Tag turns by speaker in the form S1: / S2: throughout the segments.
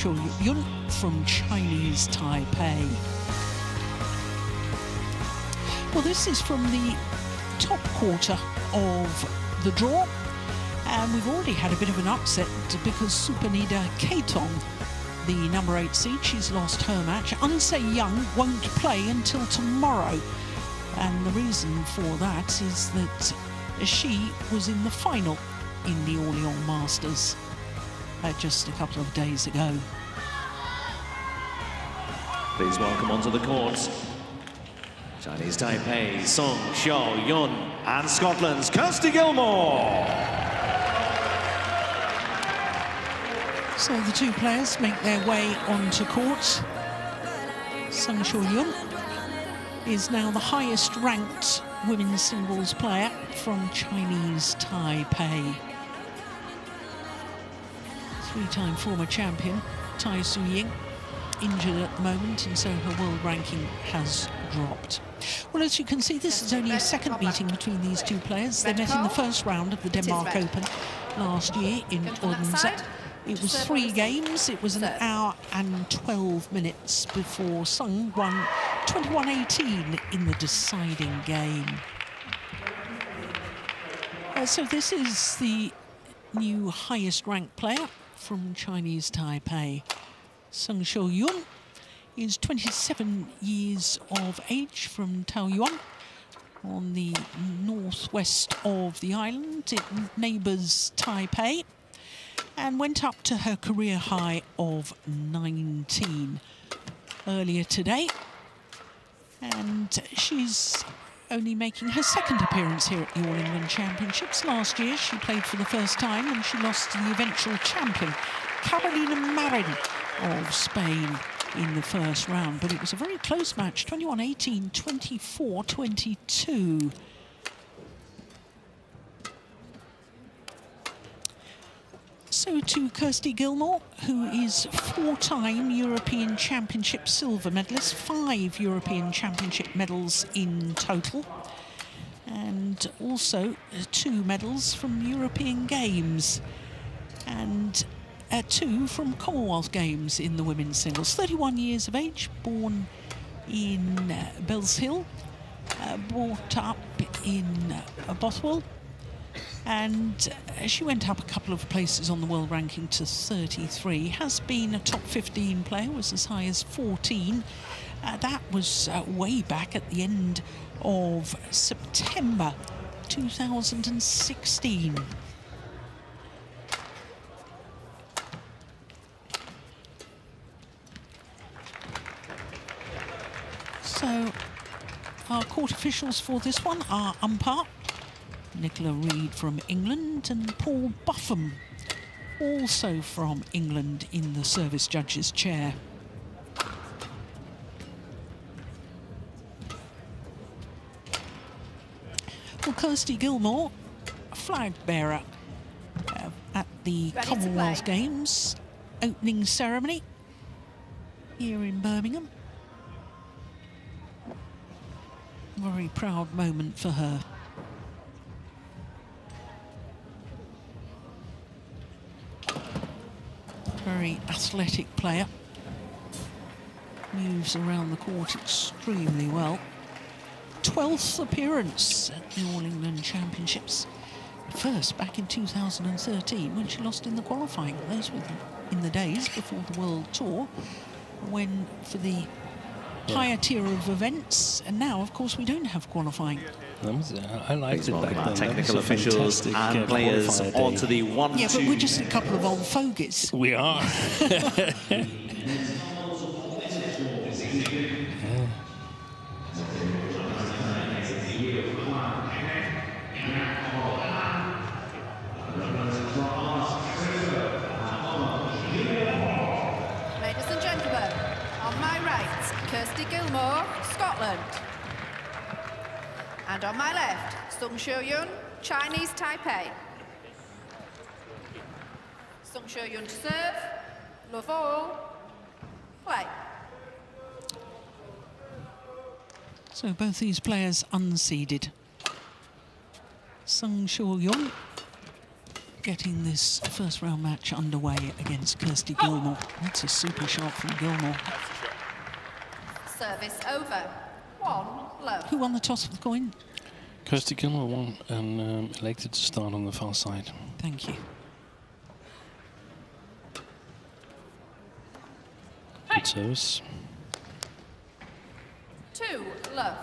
S1: Shuo from Chinese Taipei. Well, this is from the top quarter of the draw, and we've already had a bit of an upset because Supanida Keitong, the number 8 seed, she's lost her match. Unse Young won't play until tomorrow, and the reason for that is that she was in the final in the Orléans Masters just a couple of days ago.
S2: Please welcome onto the court Chinese Taipei, Song Xiaoyun, and Scotland's Kirsty Gilmour.
S1: So the two players make their way onto court. Song Xiaoyun is now the highest ranked women's singles player from Chinese Taipei. Three-time former champion Tai Su-ying injured at the moment, and so her world ranking has dropped. Well, as you can see, this is only a second meeting between these two players. They met in the first round of the Denmark Open last year in Odense. It was 3 games. It was an hour and 12 minutes before Sung won 21-18 in the deciding game. So this is the new highest ranked player from Chinese Taipei. Sung Xiaoyun is 27 years of age from Taoyuan on the northwest of the island. It neighbours Taipei and went up to her career high of 19 earlier today. And she's only making her second appearance here at the All England Championships. Last year she played for the first time and she lost to the eventual champion, Carolina Marin of Spain, in the first round. But it was a very close match, 21-18, 24-22. So to Kirsty Gilmour, who is 4-time European Championship silver medalist, 5 European Championship medals in total, and also 2 medals from European Games, and 2 from Commonwealth Games in the women's singles. 31 years of age, born in Bells Hill, brought up in Bothwell, and she went up a couple of places on the world ranking to 33. Has been a top 15 player, was as high as 14. That was way back at the end of September 2016. So our court officials for this one are umpire Nicola Reid from England and Paul Buffum, also from England, in the service judge's chair. Well, Kirsty Gilmour, flag bearer at the Commonwealth Games opening ceremony here in Birmingham. Very proud moment for her. Very athletic player. Moves around the court extremely well. 12th appearance at the All England Championships. First back in 2013 when she lost in the qualifying. Those were in the days before the World Tour, when for the higher tier of events, and now of course we don't have qualifying.
S3: I liked it back then.
S2: Technical officials and players onto the 1-2.
S1: Yeah, but we're just a couple of old fogies.
S3: We are.
S4: Ladies and gentlemen, on my right, Kirsty Gilmour, Scotland. And on my left, Sung Xiaoyun, Chinese Taipei. Sung Xiaoyun to serve, love all, play.
S1: So both these players unseeded. Sung Xiaoyun getting this first round match underway against Kirsty Gilmour. That's a super shot from Gilmour.
S4: Service over. 1 love.
S1: Who won the toss with the coin?
S3: Kirsty Gilmour won and elected to start on the far side.
S1: Thank you.
S3: Good service.
S4: 2 love.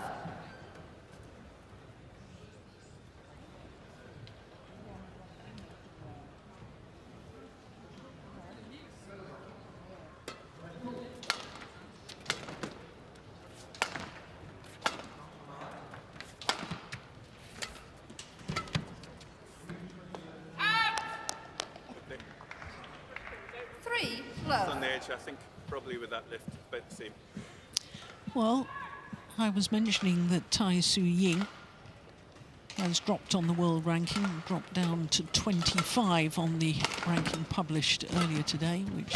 S5: On the edge, I think, probably with that lift, about the same.
S1: Well, I was mentioning that Tai Su Ying has dropped on the world ranking, dropped down to 25 on the ranking published earlier today, which,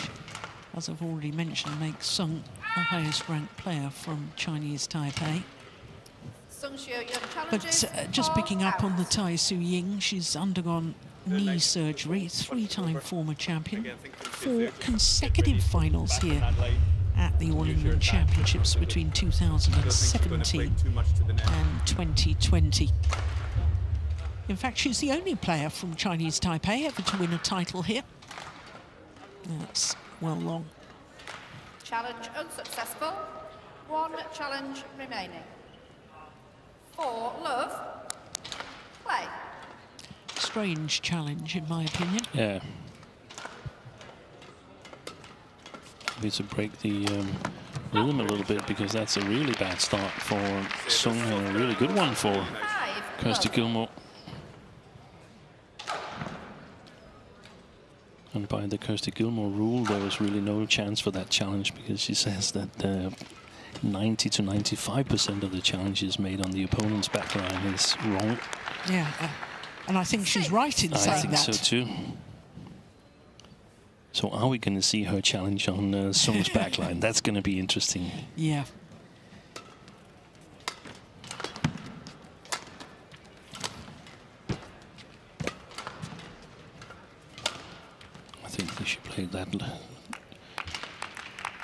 S1: as I've already mentioned, makes Sung the highest ranked player from Chinese Taipei. But just picking up on the Tai Su Ying, she's undergone knee surgery, 3-time former champion, 4 consecutive finals here at the All England Championships between 2017 and 2020. In fact, she's the only player from Chinese Taipei ever to win a title here. That's well long.
S4: Challenge unsuccessful. 1 challenge remaining. 4 love. Play.
S1: Strange challenge, in my opinion.
S3: Yeah. Need to break the rhythm a little bit, because that's a really bad start for Sung and a really good one for Kirsty Gilmour. And by the Kirsty Gilmour rule, there was really no chance for that challenge, because she says that 90 to 95% of the challenges made on the opponent's backline is wrong.
S1: Yeah, and I think she's right in saying that.
S3: I think so too. So are we going to see her challenge on Sung's backline? That's going to be interesting.
S1: Yeah.
S3: I think they should play that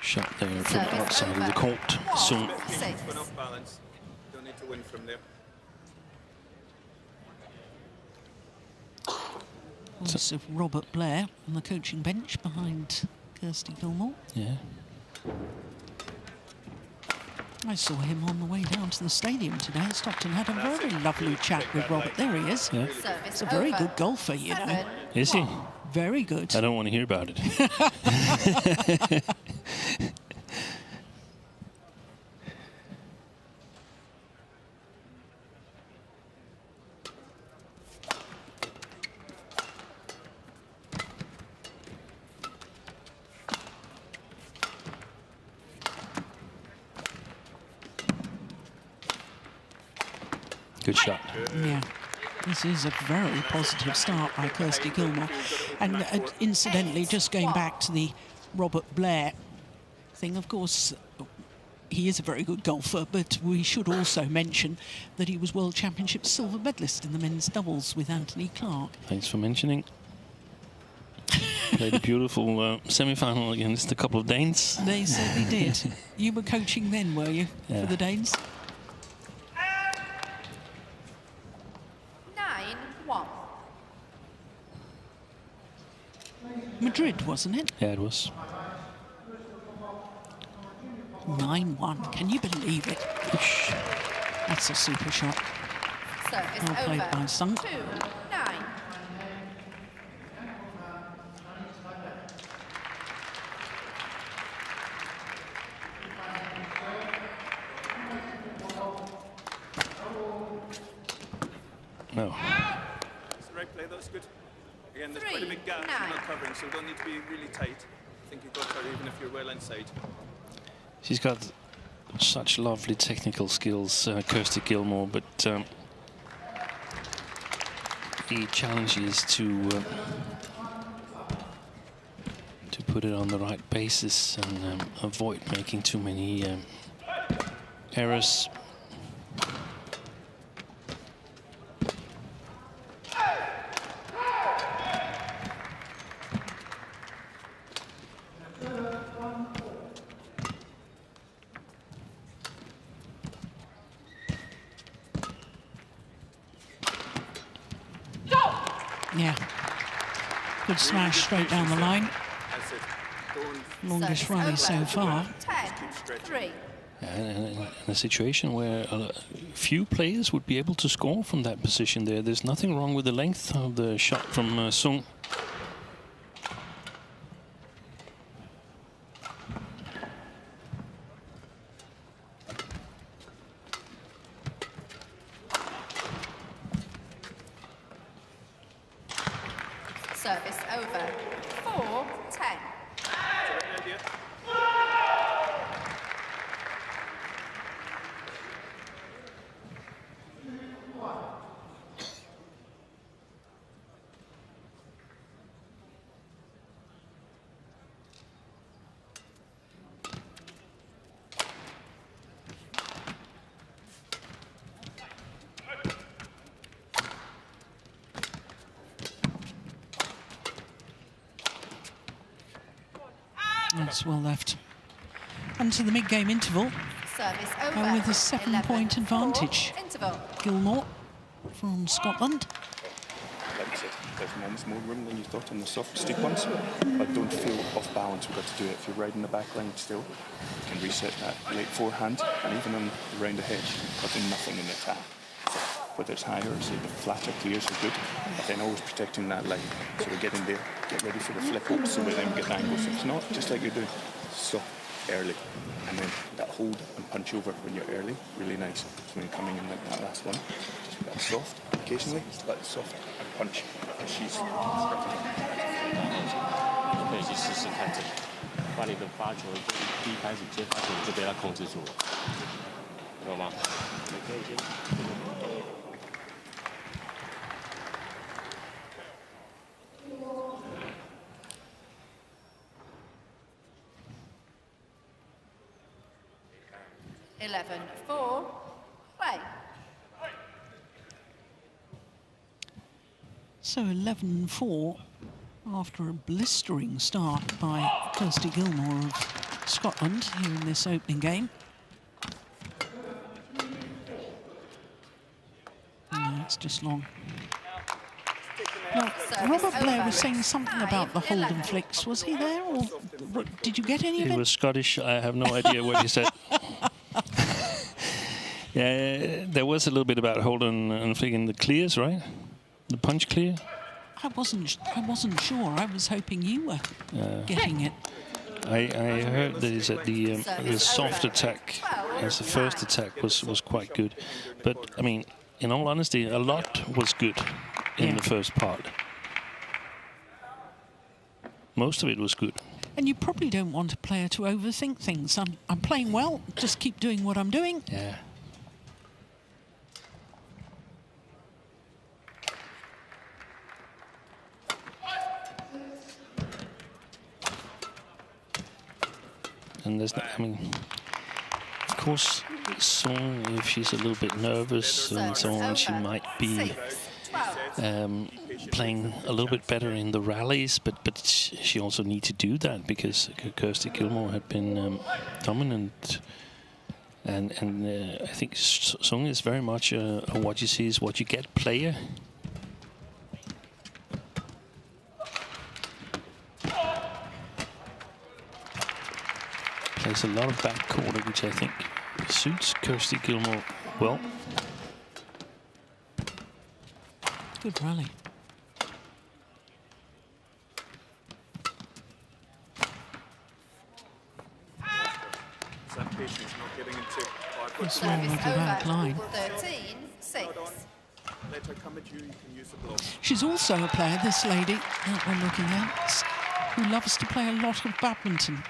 S3: shot there from outside of the court. Sung.
S5: Went off balance. Don't need to win from there.
S1: Voice of Robert Blair on the coaching bench behind Kirsty Gilmour.
S3: Yeah.
S1: I saw him on the way down to the stadium today. I stopped and had a very lovely chat with Robert. There he is.
S3: Yeah.
S1: He's a very good golfer, you know.
S3: Is he?
S1: Very good.
S3: I don't want to hear about it. Good shot.
S1: Yeah. This is a very positive start by Kirsty Gilmour. And incidentally, just going back to the Robert Blair thing, of course, he is a very good golfer, but we should also mention that he was World Championship silver medalist in the men's doubles with Anthony Clark.
S3: Thanks for mentioning. Played a beautiful semi-final against a couple of Danes.
S1: They certainly did. You were coaching then, were you, for the Danes?
S4: 9-1.
S1: Madrid, wasn't it?
S3: Yeah, it was.
S1: 9-1. Can you believe it? That's a super shot.
S4: Service
S1: Well played
S4: over.
S1: by Sung.
S4: 2-9.
S3: No.
S5: It's the right play, that's good. Again, there's quite a big gap, you're not covering, so don't need to be really tight. I think you got her even if you're well inside.
S3: She's got such lovely technical skills, Kirsty Gilmour, but the challenge is to put it on the right basis and avoid making too many errors.
S1: Good smash straight down the line.
S5: That's it. Don't
S1: Longest rally so far.
S4: 10-3.
S3: In a situation where a few players would be able to score from that position there. There's nothing wrong with the length of the shot from Sung.
S4: Service over. 4-10.
S5: idea.
S1: 'That's well left. And to the mid-game interval.
S4: Service over.
S1: With a 7-point
S4: 11-4
S1: advantage.
S4: Interval.
S1: Gilmour from Scotland.
S6: Like I said, there's almost more room than you thought on the soft stick ones, but don't feel off balance. We've got to do it. If you're riding the back line still, you can reset that late forehand, and even on the round the hedge, got nothing in the tap. So whether it's higher or say the flatter clears are good, but then always protecting that line. So we get in there, get ready for the flip up, so we then get the angle. So it's not just like you're doing soft early, and then that hold and punch over when you're early, really nice. So when you're coming in like that last one, just that soft occasionally, but soft and punch. And she's
S7: 可以去试试看这个，把你的发球第一开始接发球就被他控制住了，懂吗？你可以先。
S4: 11-4. Play.
S1: So 11-4 after a blistering start by Kirsty Gilmour of Scotland here in this opening game. No, it's just long. Now, Robert Blair was saying something about the hold and flicks. Was he there, or did you get any of
S3: He
S1: it?
S3: was Scottish. I have no idea what he said. Yeah, there was a little bit about hold and flick in the clears, right? The punch clear.
S1: I wasn't sure. I was hoping you were getting it.
S3: I heard that the soft attack as the first attack was quite good, but I mean, in all honesty, a lot was good in the first part. Most of it was good.
S1: And you probably don't want a player to overthink things. I'm playing well. Just keep doing what I'm doing.
S3: Yeah. And there's no, I mean, of course, Song, if she's a little bit nervous and so on, she might be playing a little bit better in the rallies, but she also needs to do that because Kirsty Gilmour had been dominant, and I think Song is very much a what you see is what you get player. Plays a lot of back quarter, which I think suits Kirsty Gilmour well.
S1: Good rally.
S5: That patience, not getting into
S1: What's wrong with the back line?
S4: 13-6.
S5: let her come at you, you can use the block.
S1: She's also a player, this lady that we're looking at, who loves to play a lot of badminton.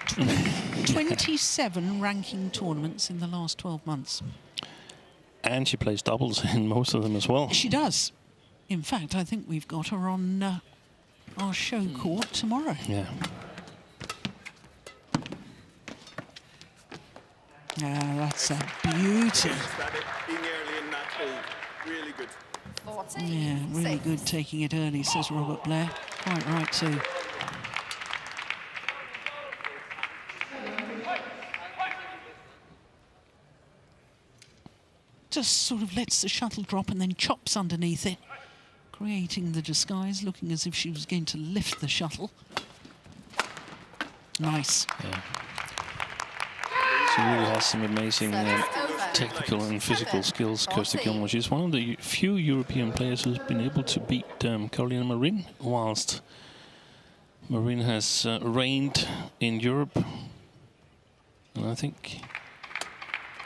S1: 27 ranking tournaments in the last 12 months.
S3: And she plays doubles in most of them as well.
S1: She does. In fact, I think we've got her on our show court tomorrow.
S3: Yeah.
S1: Yeah, that's a beauty.
S5: Being early in that hold, really good.
S4: 14.
S1: Yeah, really good taking it early, says Robert Blair. Quite right too. Just sort of lets the shuttle drop and then chops underneath it. creating the disguise, looking as if she was going to lift the shuttle. Nice.
S3: Yeah. She really has some amazing technical and physical skills, Kirsty Gilmour. She's one of the few European players who's been able to beat Carolina Marin, whilst Marin has reigned in Europe. And I think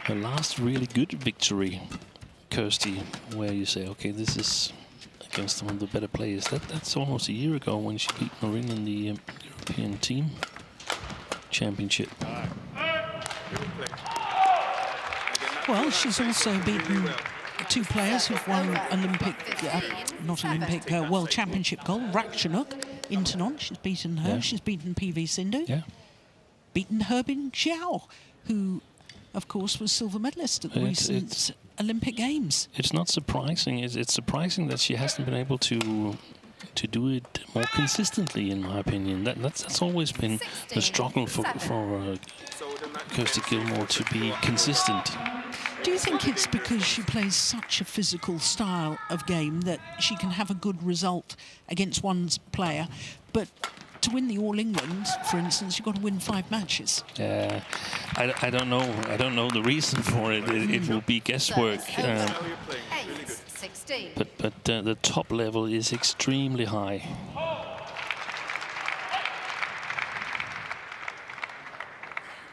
S3: her last really good victory, Kirsty, where you say, okay, this is against one of the better players, that's almost a year ago when she beat Marin in the European Team Championship.
S1: Well, she's also beaten two players who've won Olympic, not Olympic, World Championship gold. Ratchanuk, Internon, she's beaten her.
S3: Yeah.
S1: She's beaten PV Sindhu.
S3: Yeah.
S1: Beaten Herbin Xiao, who, of course, was silver medalist at the recent Olympic Games.
S3: It's not surprising. It's surprising that she hasn't been able to do it more consistently, in my opinion. That's always been the struggle for Kirsty Gilmour, to be consistent.
S1: Do you think it's because she plays such a physical style of game that she can have a good result against one's player, but to win the All England, for instance, you've got to win 5 matches?
S3: I don't know. I don't know the reason for it. It will be guesswork. But the top level is extremely high.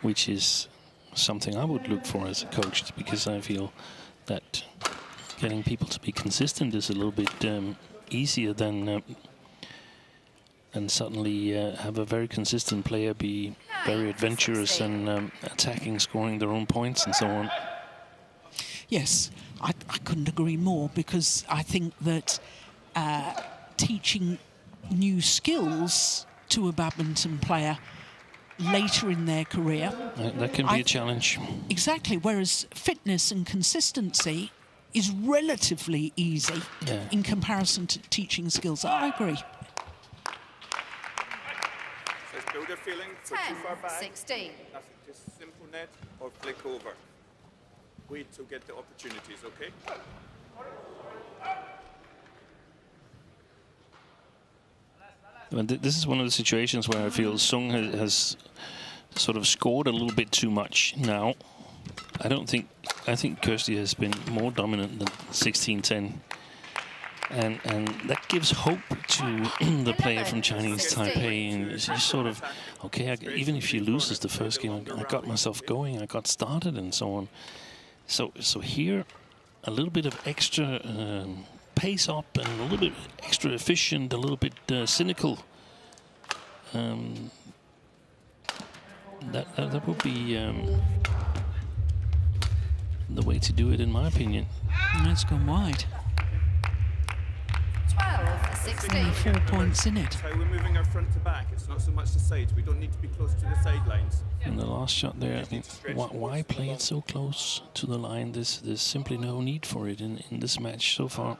S3: Which is something I would look for as a coach, because I feel that getting people to be consistent is a little bit easier than suddenly have a very consistent player be very adventurous and attacking, scoring their own points and so on.
S1: Yes, I couldn't agree more, because I think that teaching new skills to a badminton player later in their career,
S3: that can be a challenge.
S1: Exactly, whereas fitness and consistency is relatively easy in comparison to teaching skills. I agree.
S5: Says build a feeling for too far back.
S4: 16.
S5: Nothing, just simple net or flick over. Wait to get the opportunities, okay?
S3: This is one of the situations where I feel Sung has sort of scored a little bit too much now. I think Kirsty has been more dominant than 16-10. And that gives hope to the player from Chinese Taipei. And she's sort of, okay, even if she loses the first game, I got myself going, I got started and so on. So here, a little bit of extra pace up and a little bit extra efficient, a little bit cynical. That would be the way to do it, in my opinion.
S1: That's gone wide.
S4: 12, 16.
S1: 4 points in it.
S5: That's how we're moving our front to back. It's not so much the sides. We don't need to be close to the sidelines.
S3: And the last shot there, I mean, why play it so close to the line? There's simply no need for it in this match so far.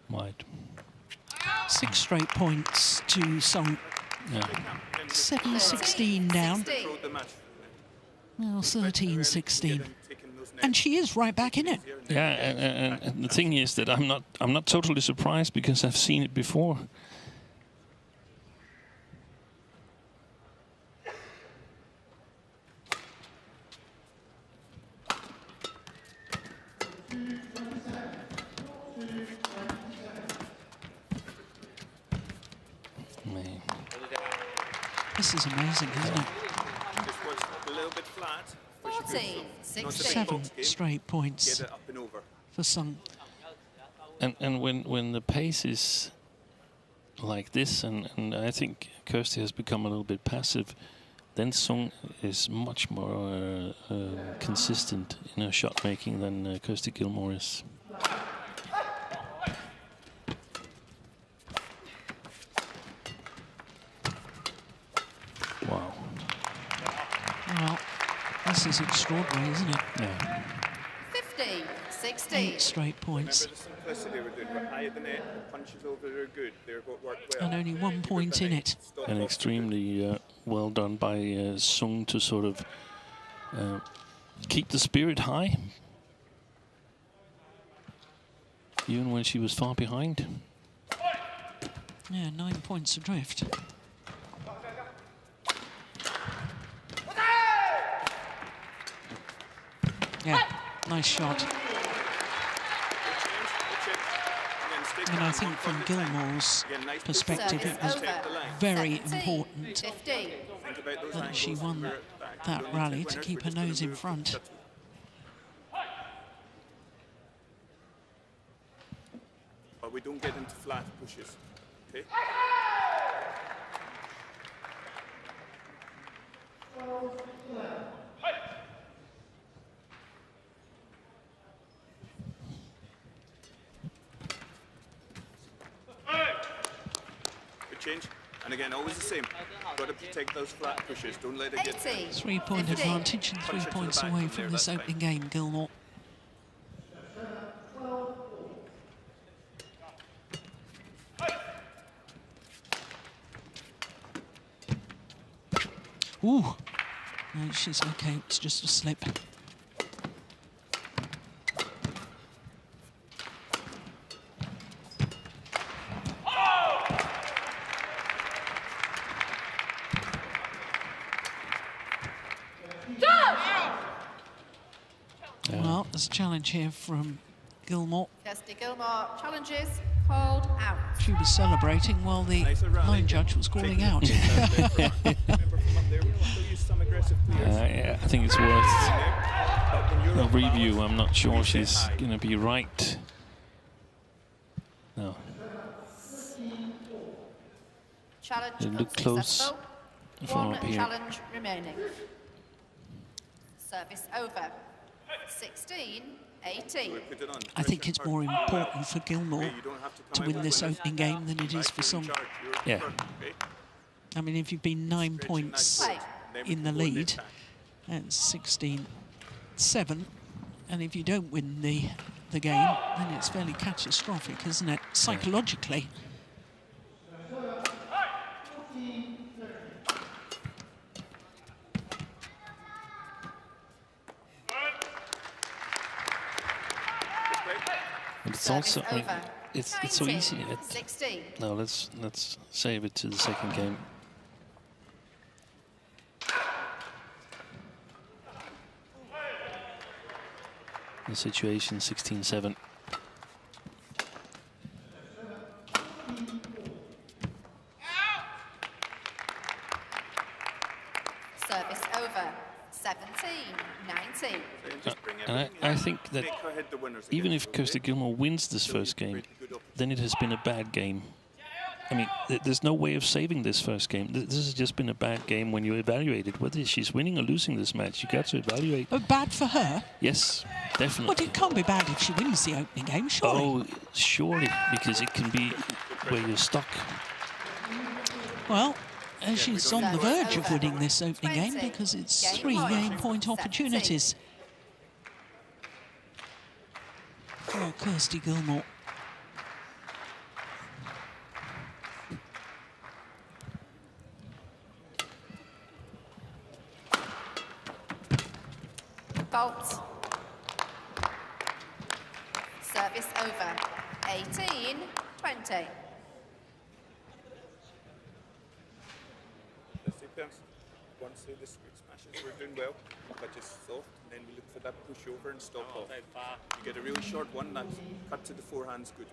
S3: Wide.
S1: 6 straight points to Song.
S3: Yeah.
S1: 7-16 down. Well, 13-16. And she is right back in it.
S3: Yeah, and the thing is that I'm not totally surprised, because I've seen it before. Man.
S1: This is amazing, isn't it?
S5: Just was a little bit flat.
S4: 14, 16.
S1: 7 straight points
S5: Get it up and over.
S1: for Sung.
S3: And when the pace is like this, and I think Kirsty has become a little bit passive, then Sung is much more consistent in her shot making than Kirsty Gilmour is. Wow.
S1: Well, this is extraordinary, isn't it?
S3: Yeah.
S4: 15, 16.
S1: 8 straight points.
S5: Remember the simplicity we're doing. We're high at the net, the punches over are good. They're what work well.
S1: And only 1 point in it.
S3: And extremely well done by Sung to sort of keep the spirit high, even when she was far behind.
S1: Yeah, 9 points adrift. Yeah, nice shot. And I think from Gilmour's perspective, it was very important that she won that rally to keep her nose in front.
S5: But we don't get into flat pushes, okay? Good change. And again, always the same. Got to protect those flat pushes. Don't let it get...
S1: 3-point advantage and 3 points away from this opening game, Gilmour. Ooh. No, she's okay. It's just a slip. Well, there's a challenge here from Gilmour.
S4: Kirsty Gilmour challenges, called out.
S1: She was celebrating while the line judge was calling out.
S3: Yeah, I think it's worth a review. I'm not sure she's going to be right. No.
S4: Challenge
S3: They look close
S4: unsuccessful.
S3: from
S4: One
S3: up here.
S4: challenge remaining. Service over. 16-18.
S1: I think it's more important for Gilmour to win this opening game than it is for Sung.
S3: Yeah.
S1: I mean, if you've been 9 points in the lead, that's 16-7, and if you don't win the game, then it's fairly catastrophic, isn't it, psychologically?
S3: It's also, I mean, it's so easy.
S4: 16.
S3: No, let's save it to the second game. The situation 16-7.
S4: Service over. 17-19.
S3: And I think that even if Kirsty Gilmour wins this first game, then it has been a bad game. I mean, there's no way of saving this first game. This has just been a bad game when you evaluate it. Whether she's winning or losing this match, you got to evaluate.
S1: But bad for her?
S3: Yes, definitely.
S1: But it can't be bad if she wins the opening game, surely.
S3: Oh, surely, because it can be where you're stuck.
S1: Well, she's on the verge of winning this opening game because it's 3 game point opportunities for Kirsty Gilmour.
S4: Fault. Service over. 18-20.
S5: Once the squid smashes, we're doing well, but just soft, and then we look for that push over and stop off. You get a really short one, that's cut to the forehand's good.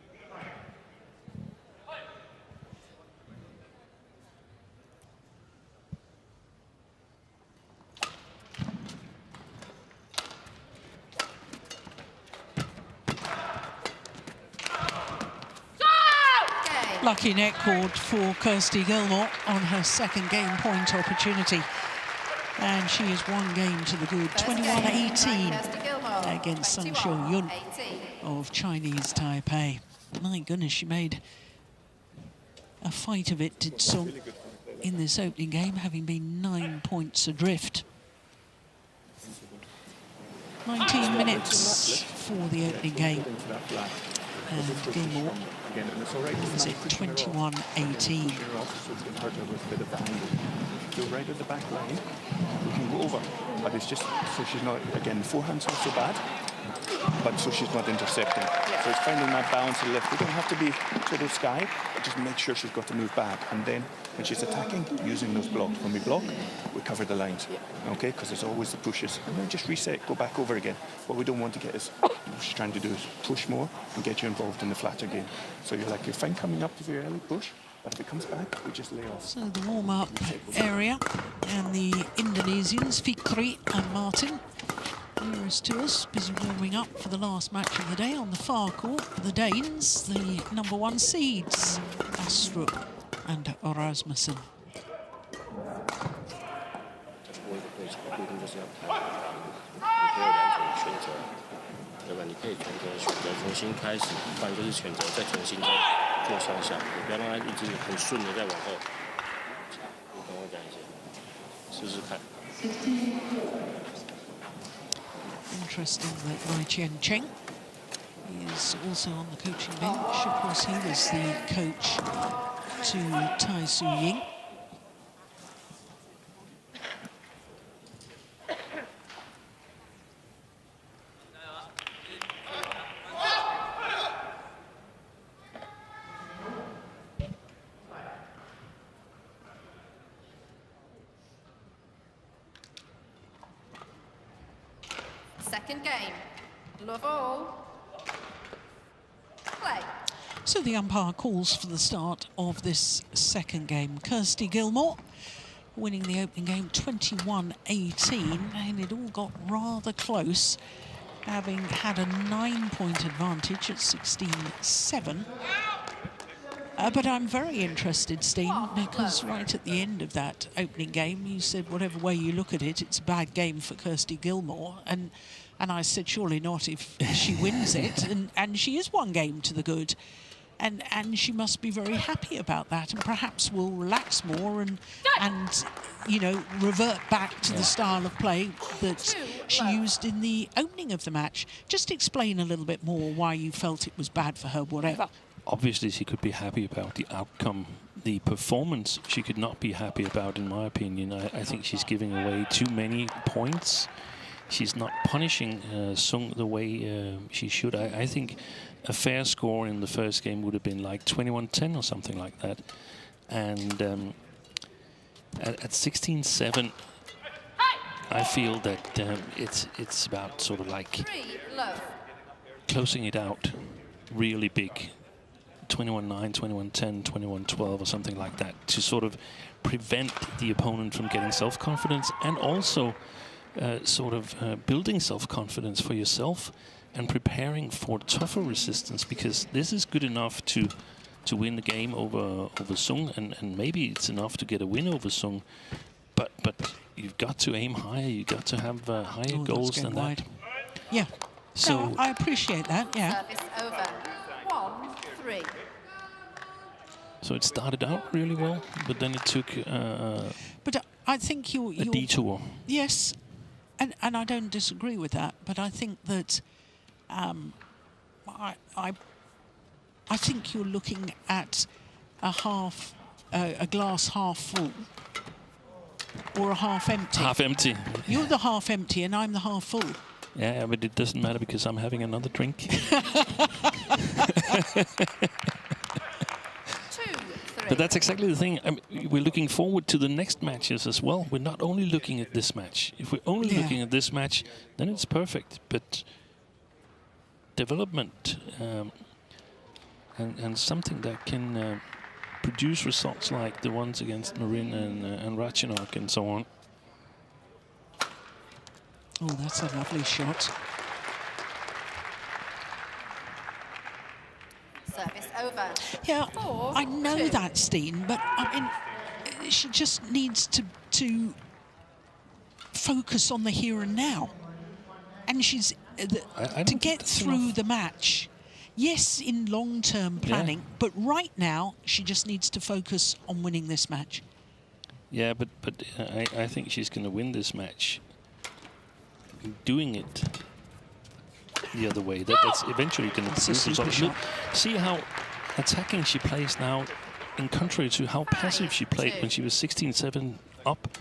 S1: Lucky net cord for Kirsty Gilmour on her second game point opportunity. And she is 1 game to the good, 21-18 against Sun Shuo Yun of Chinese Taipei. My goodness, she made a fight of it, did Sung, in this opening game, having been 9 points adrift. 19 minutes for the opening game. And Gilmour
S6: Again, and it's all right.
S1: is it 21-18.
S6: Go right at the back line. We can go over, but it's just so she's not. Again, forehand's not so bad, but so she's not intercepting. So it's finding that balance of lift. We don't have to be to the sky. Just make sure she's got to move back, and then when she's attacking, using those blocks. When we block, we cover the lines. Okay, because there's always the pushes, and then just reset, go back over again. What we don't want to get is what she's trying to do is push more and get you involved in the flatter game. So you're fine coming up to your early push. But if it comes back, we just lay off.
S1: So the warm-up area, and the Indonesians, Fikri and Martin, nearest to us, busy warming up for the last match of the day. On the far court, the Danes, the #1 seeds, Astrup and Rasmussen.
S7: 对吧？你可以选择重新开始，不然就是选择再重新再做双向，你不要让它一直很顺的再往后。你跟我讲一下，试试看。
S1: Interesting that Lai Chien-cheng is also on the coaching bench. Of course, he was the coach to Tai Su-ying.
S4: Second game. Love all. Play.
S1: So the umpire calls for the start of this second game. Kirsty Gilmour winning the opening game 21-18, and it all got rather close, having had a 9-point advantage at 16-7. But I'm very interested, Steen, because right at the end of that opening game, you said whatever way you look at it, it's a bad game for Kirsty Gilmour. And I said, surely not if she wins it. And she is one game to the good. And she must be very happy about that, and perhaps will relax more and you know, revert back to the style of play that she used in the opening of the match. Just explain a little bit more why you felt it was bad for her, whatever.
S3: Obviously, she could be happy about the outcome. The performance, she could not be happy about, in my opinion. I think she's giving away too many points. She's not punishing Sung the way she should. I think a fair score in the first game would have been like 21-10 or something like that. And at 16-7, I feel that it's about sort of like closing it out really big. 21-9, 21-10, 21-12 or something like that, to sort of prevent the opponent from getting self-confidence, and also sort of building self-confidence for yourself and preparing for tougher resistance, because this is good enough to win the game over Sung, and maybe it's enough to get a win over Sung, but you've got to aim higher, you've got to have higher goals than that.
S1: Yeah,
S3: so
S1: no, I appreciate that, yeah.
S4: Service over. 1-3.
S3: So it started out really well, but then it took
S1: but I think
S3: a detour.
S1: Yes, and I don't disagree with that, but I think that I think you're looking at a glass half full or a half empty.
S3: Half empty.
S1: You're the half empty and I'm the half full.
S3: Yeah, but it doesn't matter because I'm having another drink. But that's exactly the thing. I mean, we're looking forward to the next matches as well. We're not only looking at this match. If we're only looking at this match, then it's perfect. But development and something that can produce results like the ones against Marin and Ratchanok and so on.
S1: Oh, that's a lovely shot.
S4: Service over.
S1: Yeah, I know that, Steen, but I mean, she just needs to focus on the here and now. And she's to get through the match. Yes, in long-term planning, but right now she just needs to focus on winning this match.
S3: Yeah, but I think she's going to win this match. Doing it the other way. That's eventually going to
S1: That's a
S3: produce
S1: super
S3: results. Look,
S1: shot.
S3: see how attacking she plays now, in contrary to how passive she played when she was 16-7 up.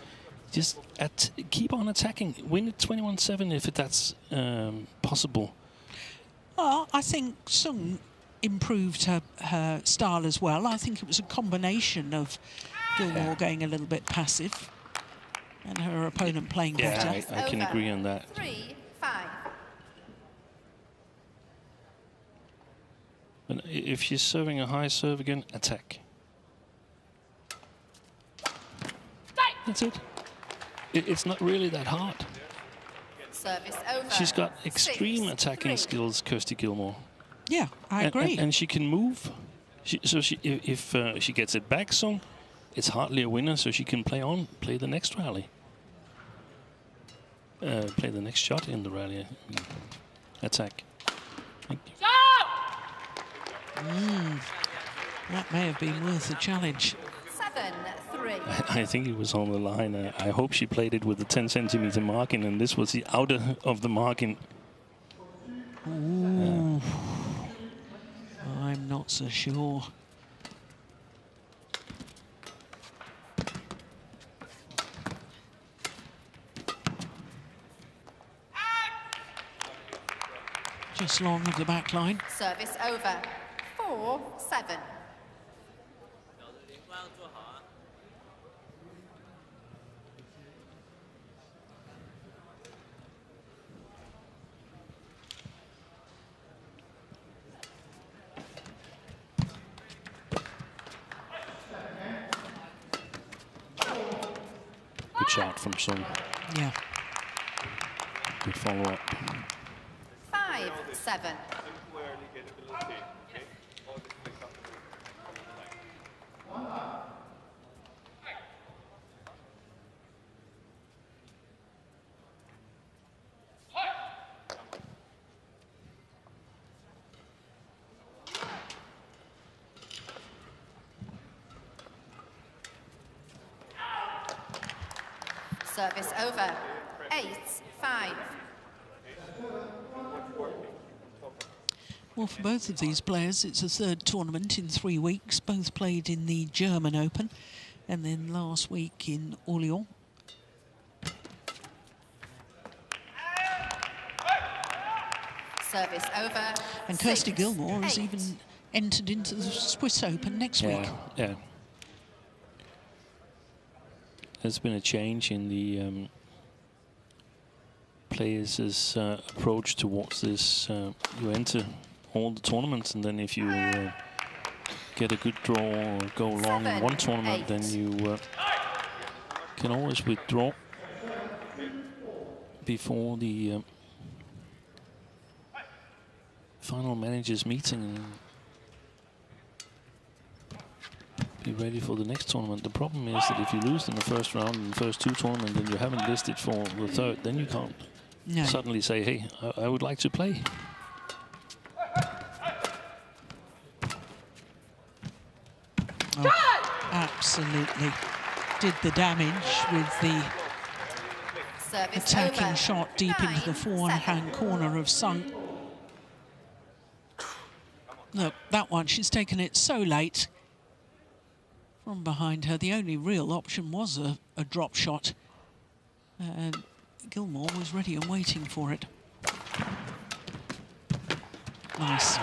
S3: Just keep on attacking. Win it 21-7 if that's possible.
S1: Well, I think Sung improved her style as well. I think it was a combination of Gilmour going a little bit passive and her opponent playing better.
S3: I can agree on that.
S4: 3-5.
S3: And if she's serving a high serve again, attack. That's it. It's not really that hard.
S4: Service over.
S3: She's got extreme
S4: 6-3.
S3: attacking skills, Kirsty Gilmour.
S1: Yeah, I agree.
S3: And she can move. If she gets it back, Sung, it's hardly a winner, so she can play the next rally. Play the next shot in the rally. Attack. Thank you.
S1: That may have been worth a challenge.
S4: 7-3.
S3: I think it was on the line. I hope she played it with the 10-centimeter margin, and this was the outer of the margin.
S1: Ooh. I'm not so sure. Just long of the back line.
S4: Service over. 4-7.
S3: Good shot from Sung.
S1: Yeah.
S3: Good follow-up.
S4: 5-7. Service over. 8-5.
S1: Well, for both of these players, it's a third tournament in 3 weeks. Both played in the German Open and then last week in Orléans.
S4: Service over.
S1: And Kirsty
S4: 6-8.
S1: Gilmour has even entered into the Swiss Open next week.
S3: Yeah. There's been a change in the players' approach towards this. You enter all the tournaments, and then if you get a good draw or go long in one tournament, then you can always withdraw before the final managers meeting and be ready for the next tournament. The problem is that if you lose in the first round in the first 2 tournaments and you haven't listed for the third, then you can't suddenly say, hey, I would like to play.
S1: Oh, absolutely did the damage with the
S4: Service
S1: attacking
S4: over.
S1: shot deep into the
S4: 9-7.
S1: forehand corner of Sung. Look, that one, she's taken it so late from behind her. The only real option was a drop shot. And Gilmour was ready and waiting for it. Nice.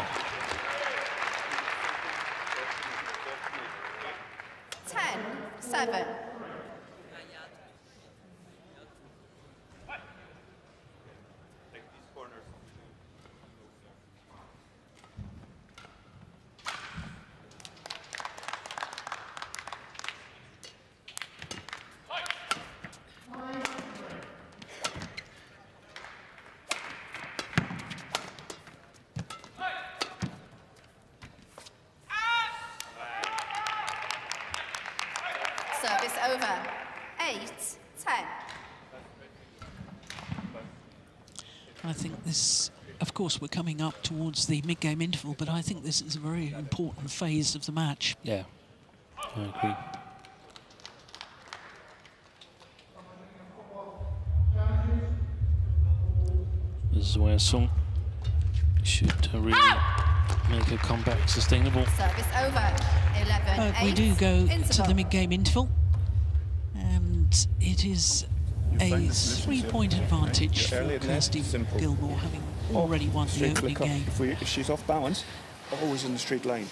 S4: 10-7. Service over. 8-10.
S1: I think this, of course, we're coming up towards the mid-game interval, but I think this is a very important phase of the match.
S3: Yeah, I agree. This is where Sung should really make a comeback sustainable.
S4: Service over. 11-8.
S1: We do go to
S4: interval.
S1: the mid-game interval, and it is a 3-point advantage for Kirsty Gilmour, having already won the opening game.
S6: If she's off balance, always in the straight line.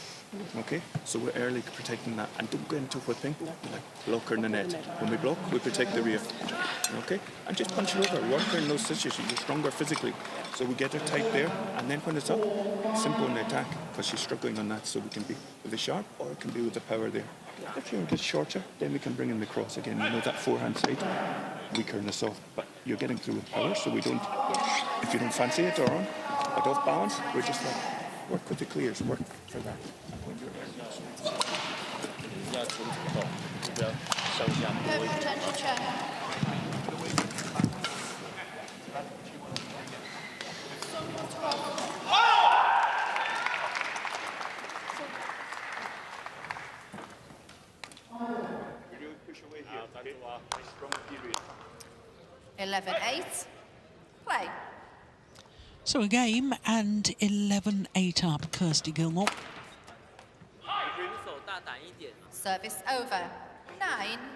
S6: Okay, so we're early protecting that, and don't go into whipping, like block her in the net. When we block, we protect the rear. Okay, and just punch her over, work her in those situations. You're stronger physically, so we get her tight there, and then when it's up, simple in the attack, because she's struggling on that, so we can be with the sharp, or it can be with the power there. If you're a bit shorter, then we can bring in the cross again. You know that forehand side, weaker in the soft, but you're getting through with power, so we don't. If you don't fancy it or on, but off balance, we're just like work with the clears, work for that.
S7: 要纯主动，不要向下多一
S4: Go
S7: 点。
S4: potential check.
S5: Really push away here. Okay? Nice strong period.
S4: 11-8. Play.
S1: So a game and 11-8 up, Kirsty Gilmour.
S4: Service over.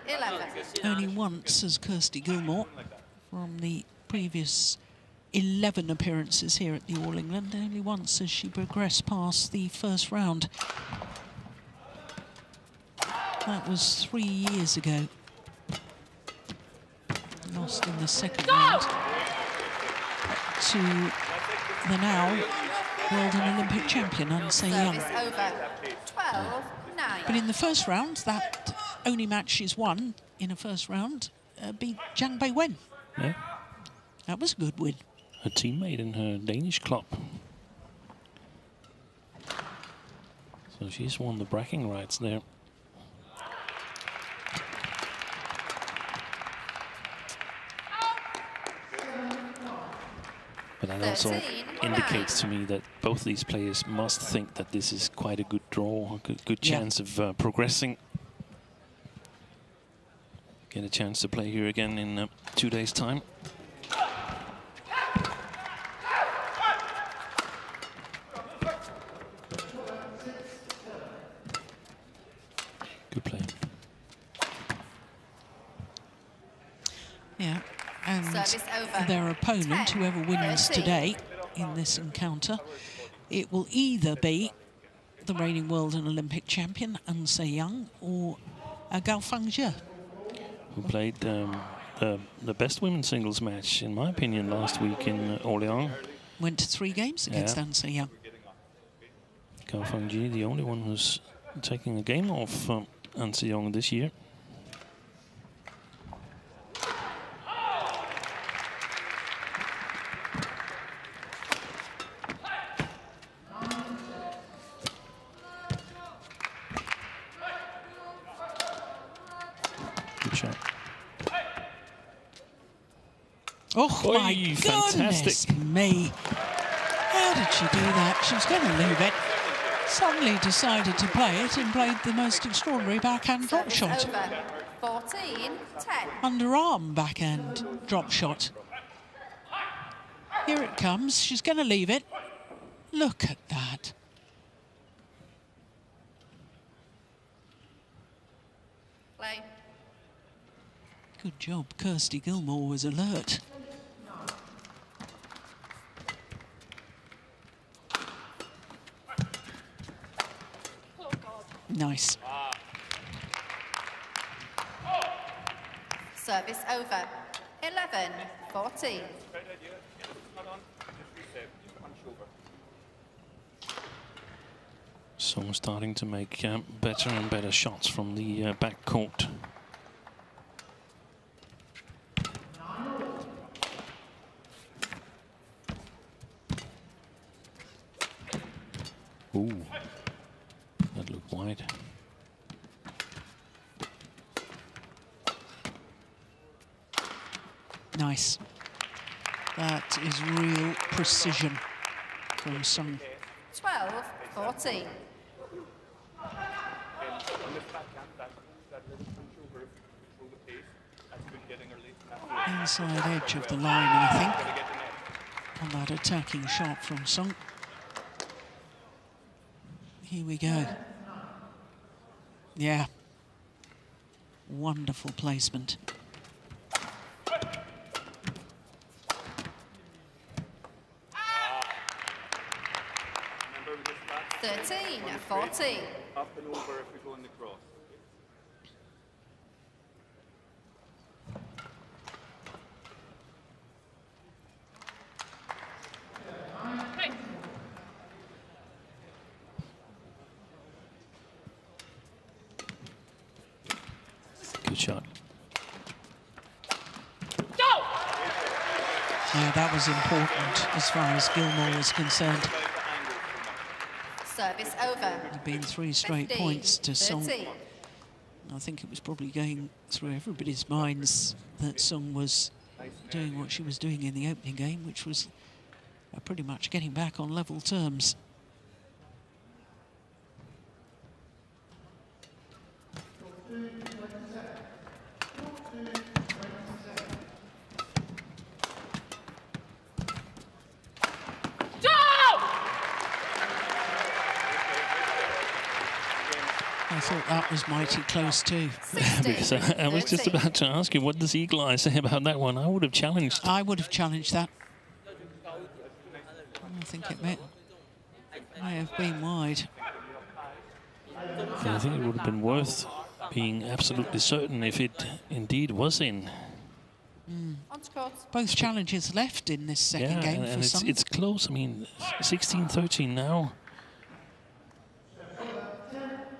S4: 9-11.
S1: Only once has Kirsty Gilmour, from the previous 11 appearances here at the All England, only once has she progressed past the first round. That was 3 years ago. Lost in the second round to the now world and Olympic champion, Unsei Young.
S4: Service over. 12-9.
S1: But in the first round, that only match she's won in a first round beat Zhang Beiwen.
S3: Yeah,
S1: That was a good win.
S3: her teammate in her Danish club. So she's won the bragging rights there. But that also
S4: 13-9.
S3: indicates to me that both these players must think that this is quite a good draw, a good
S1: Yeah.
S3: chance of progressing. Get a chance to play here again in 2 days' time. Good play.
S1: Yeah, and
S4: Service over.
S1: their opponent,
S4: 10,
S1: whoever wins
S4: 13.
S1: today in this encounter, it will either be the reigning world and Olympic champion, Unsei Young, or Gao Fangzhe.
S3: Who played the best women's singles match, in my opinion, last week in Orléans.
S1: Went to 3 games against
S3: Yeah.
S1: Unsei Young.
S3: Gao Fangzhe, the only one who's taking a game off An Se-young this year. Good shot.
S1: Oh
S3: Oi,
S1: my goodness
S3: fantastic.
S1: me. How did she do that? She was going to leave it. Suddenly decided to play it and played the most extraordinary backhand drop shot.
S4: Over. 14-10.
S1: Underarm backhand drop shot. Here it comes. She's going to leave it. Look at that.
S4: Play.
S1: Good job. Kirsty Gilmour was alert. Nice.
S4: Service over. 11-14.
S3: So starting to make better and better shots from the back court. Ooh, that looked wide.
S1: Nice. That is real precision from Sung.
S4: 12-14.
S1: Inside edge of the line, I think, on that attacking shot from Sung. Here we go. Yeah. Wonderful placement.
S4: 13-14.
S5: Up and over if we go in the cross.
S3: Good shot.
S1: Yeah, that was important as far as Gilmour was concerned.
S4: Service over.
S1: There'd been 3 straight
S4: 15,
S1: points to Song.
S4: 13.
S1: I think it was probably going through everybody's minds that Song was doing what she was doing in the opening game, which was pretty much getting back on level terms. I thought that was mighty close too.
S3: Because I was just about to ask you, what does Eagle Eye say about that one? I would have challenged.
S1: I would have challenged that. I think it may have been wide.
S3: And I think it would have been worth being absolutely certain if it indeed was in.
S4: On to court.
S1: Both challenges left in this second game
S3: and
S1: for Song.
S3: it's close. I mean, 16-13 now.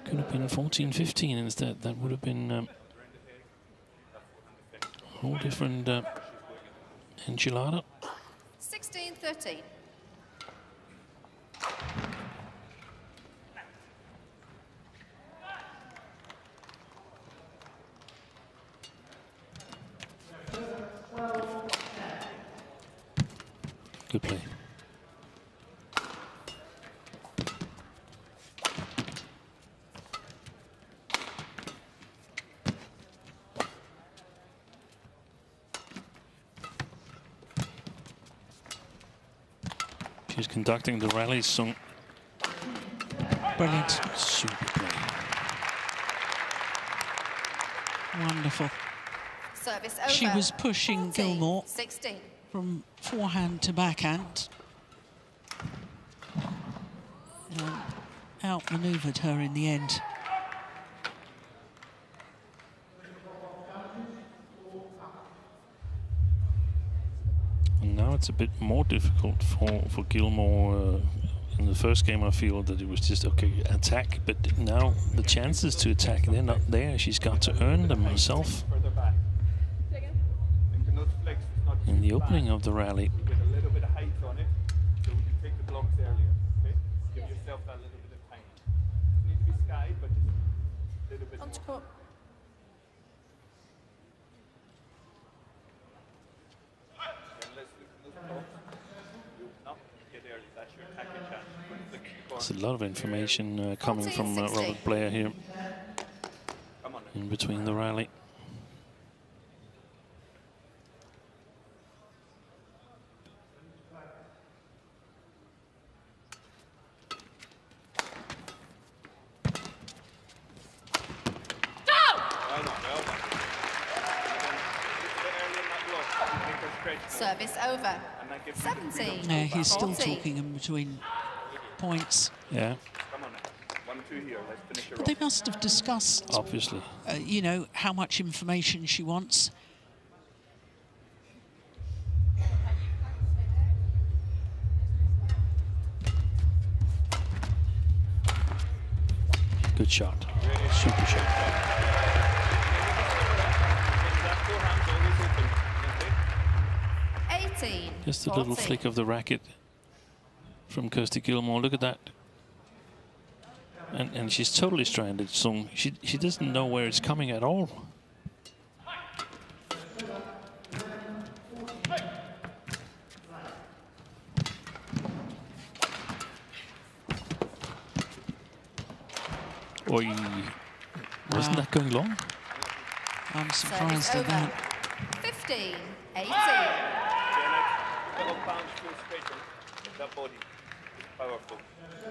S3: Could have been 14-15 instead. That would have been a whole different enchilada.
S4: 16-13.
S3: Good play. She's conducting the rallies, Song.
S1: Brilliant.
S3: Super play.
S1: Wonderful.
S4: Service over.
S1: She was pushing
S4: 14,
S1: Gilmour
S4: 16.
S1: from forehand to backhand. Outmaneuvered her in the end.
S3: And now it's a bit more difficult for Gilmour. In the first game, I feel that it was just, okay, attack. But now the chances to attack, they're not there. She's got to earn them herself. In the opening of the rally.
S5: Get a little bit of height on it, so we can take the blocks earlier. Okay? Give yourself that little bit of time. Doesn't need to be sky, but just a little bit
S4: On to
S5: more.
S4: court.
S5: And let's look at those blocks. You open up, get early. That's your attacking chance.
S3: There's a lot of information coming from
S4: 14-16.
S3: Robert Blair here
S5: Come on.
S3: in between the rally.
S4: Service over. 17.
S1: Yeah, he's still
S4: 14.
S1: talking in between points.
S3: Yeah,
S5: Come on now. 1-2 here. Let's finish her
S1: But they must have discussed,
S3: obviously.
S1: you know, how much information she wants.
S3: Good shot. Super shot.
S5: That forehand's always open. Okay?
S4: 18.
S3: Just a little
S4: 14.
S3: flick of the racket from Kirsty Gilmour. Look at that. And she's totally stranded. So she doesn't know where it's coming at all. Oi. Wasn't that going long?
S1: I'm
S4: Service
S1: surprised at
S4: over.
S1: that.
S4: 15. 18.
S5: Little bounce through straight on that body. powerful.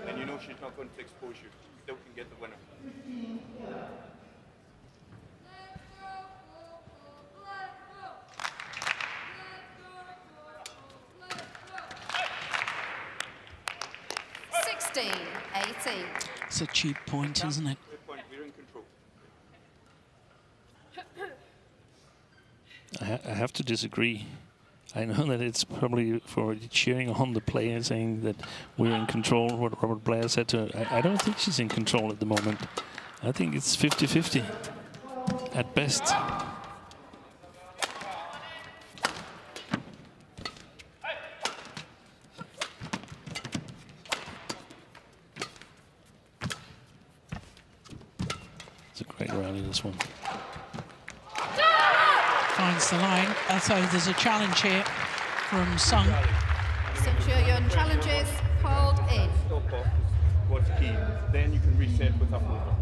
S5: And you know she's not going to expose you. Still can get the winner.
S1: It's a cheap point, isn't it?
S5: Good point. We're in control.
S3: I have to disagree. I know that it's probably for cheering on the player, saying that we're in control, what Robert Blair said to her. I don't think she's in control at the moment. I think it's 50-50 at best. It's a great rally, this one.
S1: Finds the line. So there's a challenge here from Sung.
S4: Sung Shuo challenges, hold in.
S5: Stop off is what's key. Then you can reset with up over.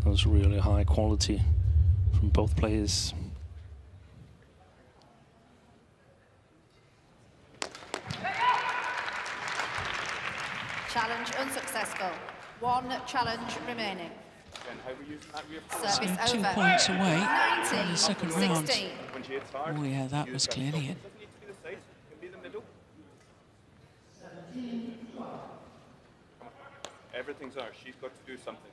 S3: That was really high quality from both players.
S4: Challenge unsuccessful. One challenge remaining.
S5: And how we use that rear
S1: So
S4: Service
S1: 2
S4: over.
S1: points away
S4: 19,
S1: in the second round.
S4: 16.
S5: when she hits hard.
S1: Oh yeah, that
S5: use
S1: was
S5: that
S1: clearly
S5: stop.
S1: it.
S5: Doesn't need to be the side. It can be the middle. Come on. Everything's ours. She's got to do something.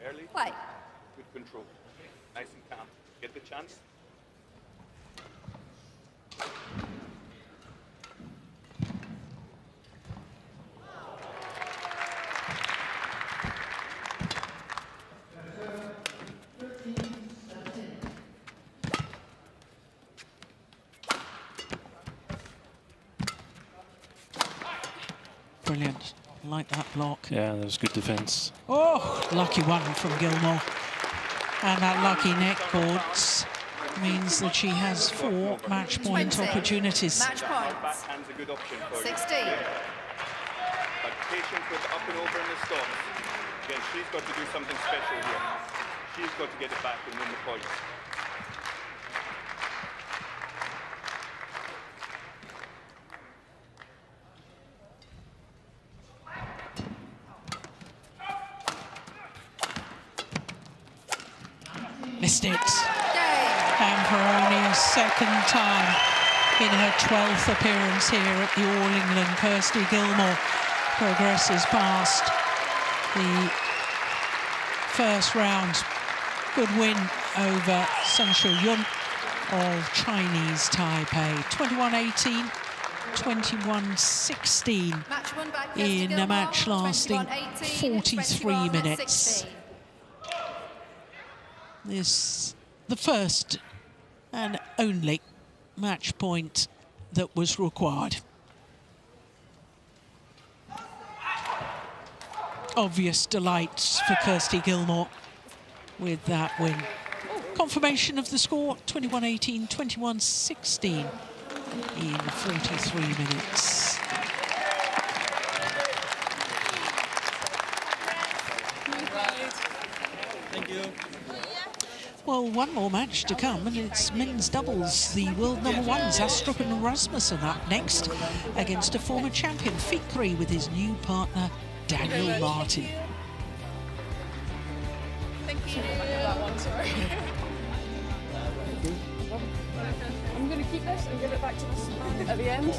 S5: Early.
S4: Play.
S5: Good control. Nice and calm. Get the chance.
S1: Brilliant. Like that block.
S3: Yeah, that was good defense.
S1: Oh, lucky one from Gilmour. And that lucky neck cords means that she has 4 match point
S4: 20.
S1: opportunities.
S4: Match points.
S5: Backhand's a good option for you.
S4: 16.
S5: But patience with up and over in the stops. Again, she's got to do something special here. She's got to get it back and win the points.
S1: Missed it.
S4: Game.
S1: And for only a second time in her 12th appearance here at the All England, Kirsty Gilmour progresses past the first round. Good win over Sung Shuo of Chinese Taipei. 21-18, 21-16
S4: Match won by Kirsty
S1: in a
S4: Gilmour,
S1: match lasting
S4: 21-18,
S1: 43 minutes.
S4: 21-16.
S1: This the first and only match point that was required. Obvious delights for Kirsty Gilmour with that win. Confirmation of the score, 21-18, 21-16 in 43 minutes.
S8: Thank you.
S1: Well, one more match to come, and it's men's doubles. The world number ones, Astrup and Rasmussen, up next against a former champion, Fikri, with his new partner, Daniel Martin.
S9: Thank you. That one, sorry. I'm going to keep this and give it back to us at the end.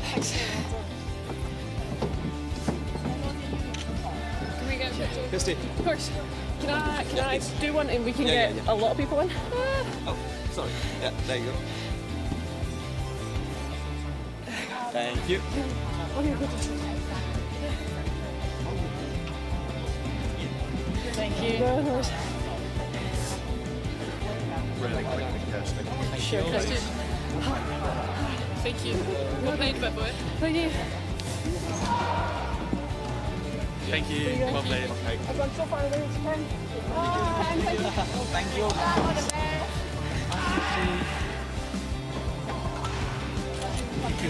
S9: Thanks. Can we get a picture?
S8: Kirsty.
S9: Of course. Can I do one and we can get a lot of people in?
S8: Oh, sorry. Yeah, there you go. Thank you.
S9: Thank you.
S5: Really quickly, Kirsty.
S9: Sure. Thank you. Well played, bad boy. Thank you.
S8: Thank you. Well played.
S9: I've gone so far away. It's 10. 10, thank you.
S8: Thank you.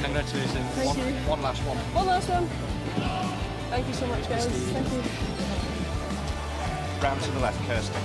S8: Congratulations.
S9: Thank you.
S8: One last one.
S9: One last one. Thank you so much, guys. Thank you.
S5: Round to the left, Kirsty.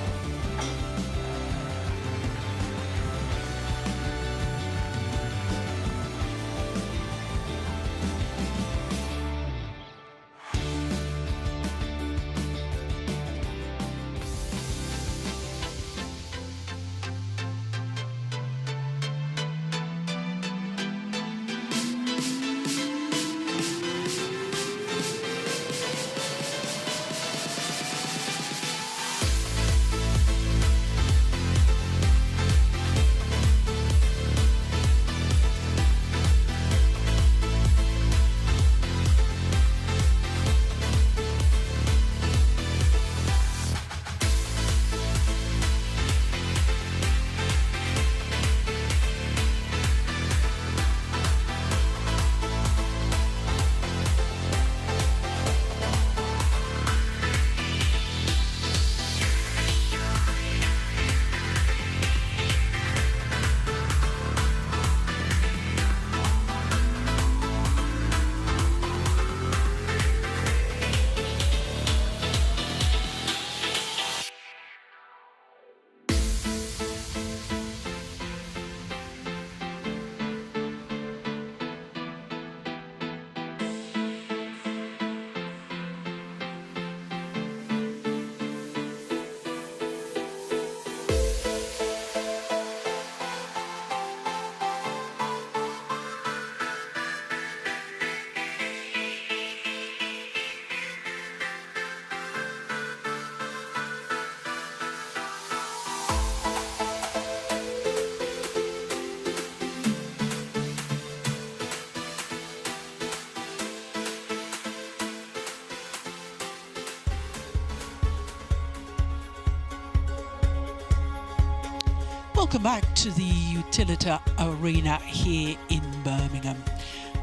S1: Welcome back to the Utilita Arena here in Birmingham.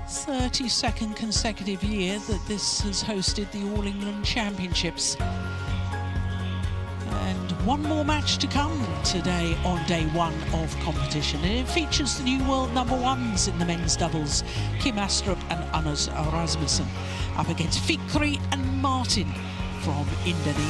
S1: 32nd consecutive year that this has hosted the All England Championships. And one more match to come today on day one of competition. And it features the new world #1s in the men's doubles, Kim Astrup and Anders Rasmussen, up against Fikri and Martin from Indonesia.